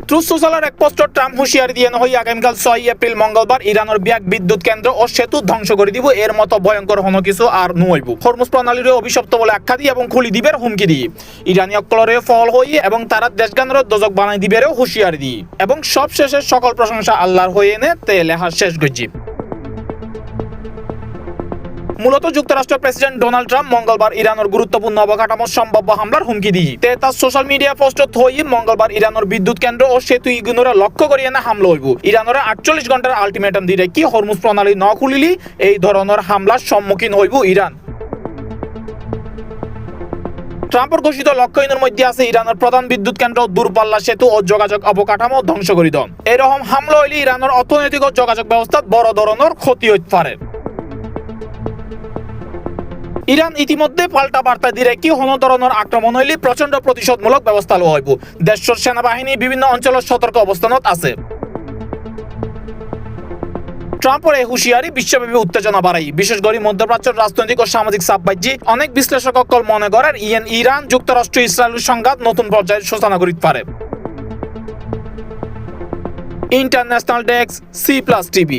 Truth সোশ্যালের এক পোস্টে Trump হুঁশিয়ারি দিয়ে হই আগামীকাল 6 এপ্রিল মঙ্গলবার ইরানের ব্যাগ বিদ্যুৎ কেন্দ্র ও সেতু ধ্বংস করে দিব, এর মতো ভয়ঙ্কর হনো কিছু আর নইব। হরমুজ প্রণালীর অভিশপ্ত বলে আখ্যা দিয়ে এবং খুলি দিবের হুমকি দিয়ে ইরানি অক্কলরে ফল হই এবং তারা দেশগানের দোজক বানাই দিবেরও হুঁশিয়ারি দিয়ে এবং সব শেষে সকল প্রশংসা আল্লাহর হয়ে এনে তে লেহা শেষ গজি। মূলত যুক্তরাষ্ট্রের প্রেসিডেন্ট ডোনাল্ড ট্রাম্প মঙ্গলবার ইরানের গুরুত্বপূর্ণ অবকাঠামো সম্ভাব্য হামলার হুমকি দিয়ে তার সোশ্যাল মিডিয়া পোস্টত হই মঙ্গলবার ইরানের বিদ্যুৎ কেন্দ্র ও সেতু ইগুনোরা লক্ষ্য করিয়ে না হামলা হইব। ইরানের 48 ঘন্টার আলটিমেটাম দিয়ে কি হরমুজ প্রণালী ন খুলিলি এই ধরনের হামলার সম্মুখীন হইব ইরান। ট্রাম্পের ঘোষিত লক্ষ্যহীনের মধ্যে আছে ইরানের প্রধান বিদ্যুৎ কেন্দ্র, দূরপাল্লা সেতু ও যোগাযোগ অবকাঠামো ধ্বংস করে দেন। এরকম হামলা হইলে ইরানের অর্থনৈতিক ও যোগাযোগ ব্যবস্থা বড় ধরনের ক্ষতি হইতে পারে। ইরান ইতিমধ্যে পাল্টা বার্তা দিয়ে কি কোনো ধরনের আক্রমণ হইলে প্রচন্ড প্রতিশোধমূলক ব্যবস্থা লওয়া হইব। দেশের সেনাবাহিনী বিভিন্ন অঞ্চলের সতর্ক অবস্থানত আছে। ট্রাম্পের এই হুঁশিয়ারি বিশ্বব্যাপী উত্তেজনা বাড়াই, বিশেষ করে মধ্যপ্রাচ্যের রাজনৈতিক ও সামাজিক চাপবাজি। অনেক বিশ্লেষক মনে করেন ইরান যুক্তরাষ্ট্র ইসরায়েলের সংঘাত নতুন পর্যায়ের সূচনা করিতে পারে। International desk, C+ TV।